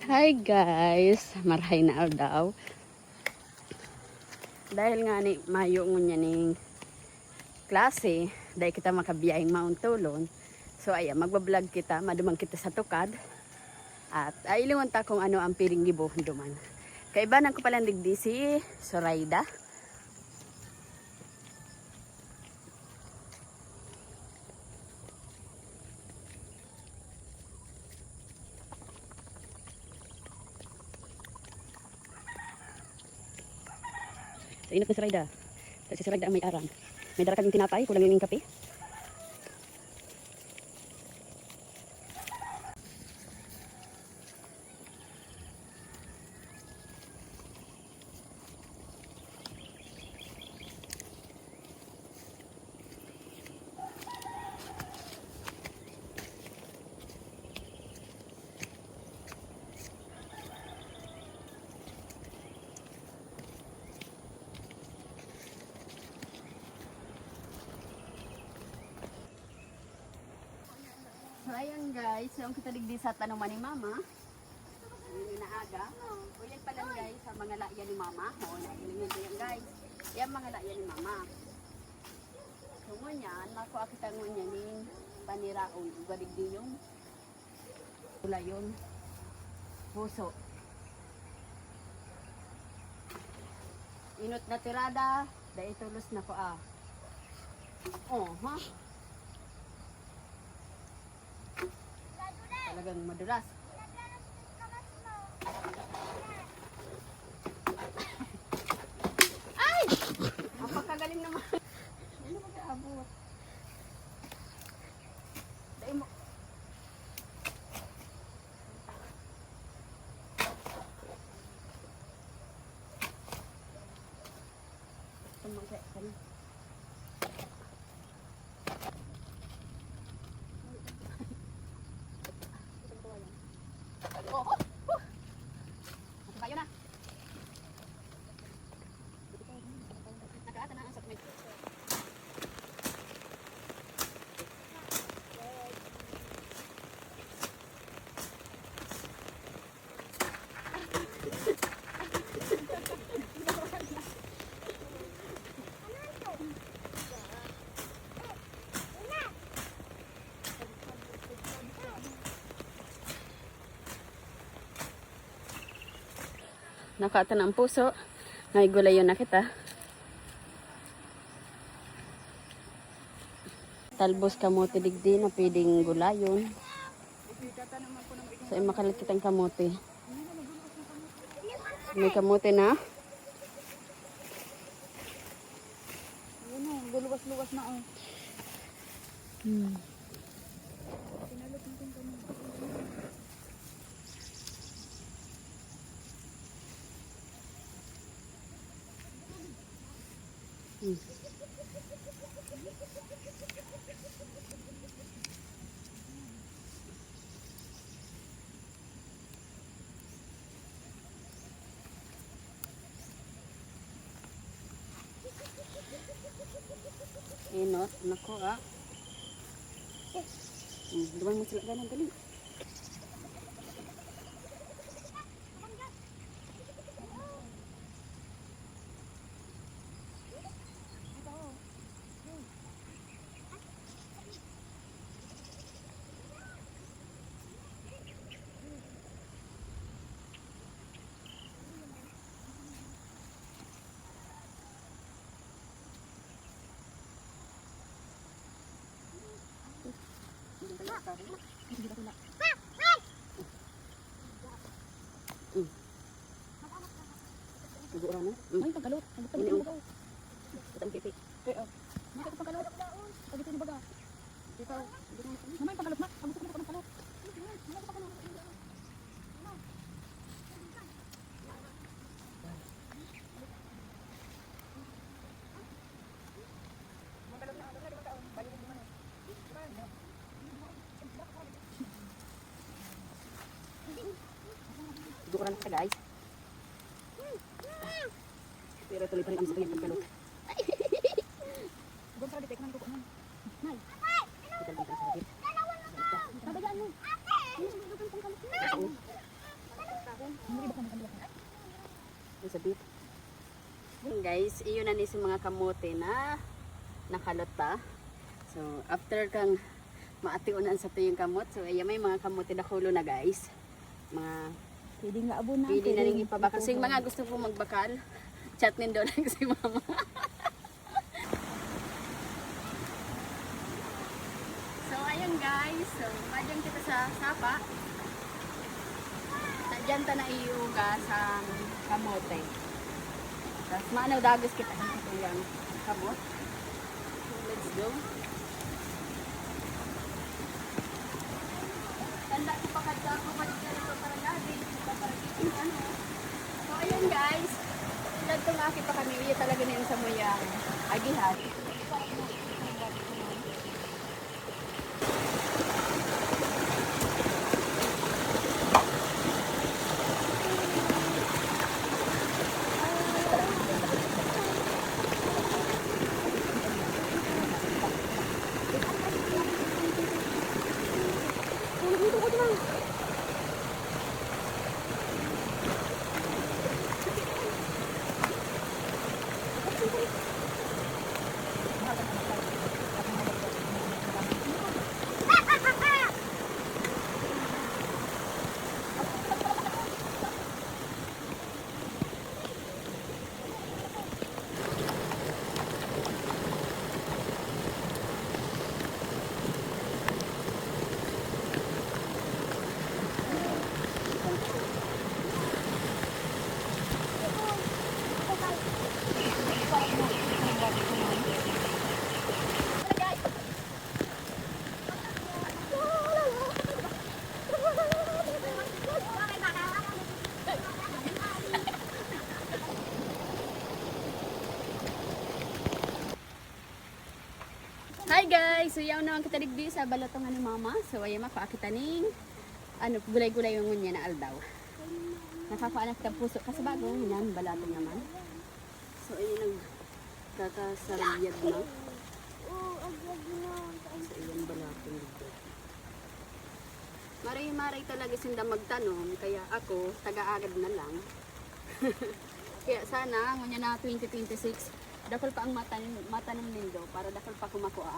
Hi guys, marhay na daw. Dahil nga ni mayo ngunya ning klase, dahil kita makabiyahing Mount Tulon. So ayan, magbablog kita, madumang kita sa tukad. At ilingon ta kung ano ang piring gibo duman. Kaibanan ko pala digdi si Zoraida. Sa init na Zoraida. Si Zoraida ang may arang. May dala kaming tinapay, kulang yung kape. So ayan guys, yung kita digdi sa tanuman ni Mama. Yun yung naaga. O yan pala guys, sa mga layan ni Mama. O, nailingin ko yan guys. Yan mga layan ni Mama. So ngunyan, makuha kita ngunyan yung paniraon. Uga digdi yung pula yun. Puso. Inot na tirada. Dahil tulos na ko ah. Oh, ha? Talagang madulas. Ay! Ang pagkagaling naman. Ano mag-aabot? Dahil mo. Tumagay ka na. Nakata ng puso. Naigulay yun na kita. Talbos kamote digdi na pwedeng gulayon. So, makalit kitang kamote. May kamote na. Yun o, guluwas-luwas na o. Pinalot natin kami. Inot, nako ah. Duman mo sila ganang dali. Siguro na. Ay, pagkalot. Ini ang kitang pipi. Maka pagkalot. Pag ito ni baga. Ikaw. Namay pagkalot na. Ang gusto ko ng pagkalot. Siguro na kita guys. Pero tuloy pa rin ang sakit ng kalot. Doon sa deteknan ko ko nun. Nay. Kita lang sa sakit. Tabayaan mo. Sabit. Guys, iyon na ni sa mga kamote na nakalota. So, after kang maatiunan sa tuyong kamot, so ayan may mga kamote na kulo na guys. Mga Pwede nga abo na. pili na rin ipabakal. Sing mga gusto po magbakal, chat nindo lang si mama. So, ayun guys. So, madyan kita sa sapa. Diyan ta na iuga sa kamote. Tapos maanaw dagos kita sa tuyang kamot. So, let's go. Tanda ko pa kadta ko pa dito na para gabi. Para kitin ano. So ayun guys. Ilan tong aki pa kami. Iya talaga niyan sa muyang agihan. Hi guys! So yaw naman kita digdi sa balatongan ni mama. So ayan mapakita ning gulay-gulay yung ngunya na aldaw. Nakakaanak ka puso kasi bago yan balatong naman. So ayun nagkakasarabiyad na. So ayan balatong dito. Maray-maray talaga sinda magtanong kaya ako taga-agad na lang. Kaya sana ngunya na 2026 dakol pa ang matanim nindo para dakol pa kumakuha.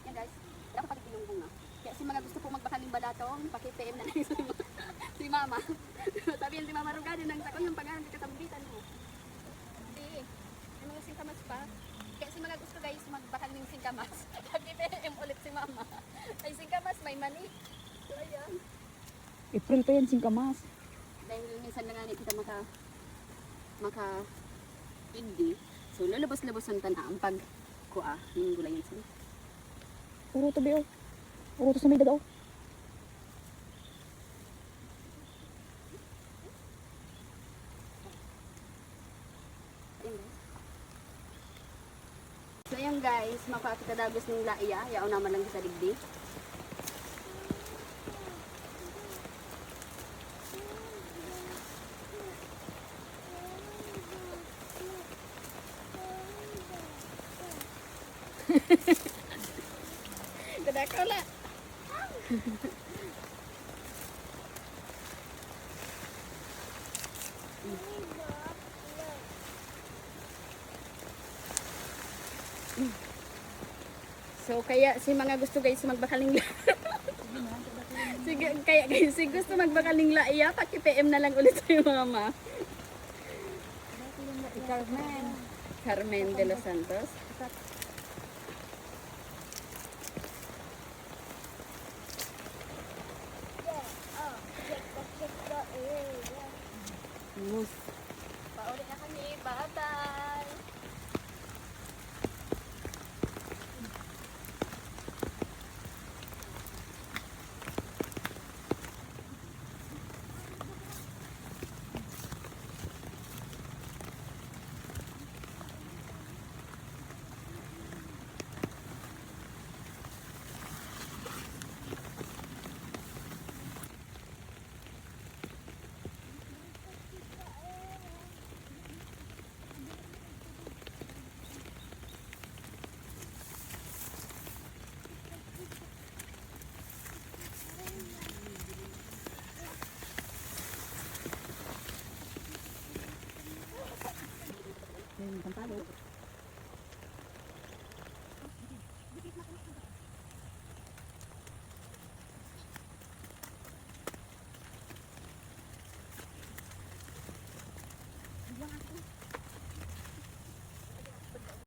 Yan guys, dapat pag yung bunga. Kaya si mga gusto po magbakaling balatong, paki-PM na lang si mama. Sabihin si mama Rugado nang takon yung paghahan di katambitan mo. Hindi. Ano yung singkamas pa? Kaya si mga gusto guys magbakal ng singkamas. Pag-PM ulit si mama. Ay singkamas may mani. So ayan. April pa yan, singkamas. Dahil minsan na nga kita maka hindi. So lalabas-labas ang tanang pag kuha yung gulay yun. Puro to be oh. Puro to sa may dada oh. So ayan guys, mapakita dagos ng laiya, yaon naman lang sa digdi. Kadako la. So kaya si mga gusto guys magbakaling sige kaya guys si gusto magbakaling laiya paki-PM na lang ulit sa mama. Carmen. Carmen de los Santos.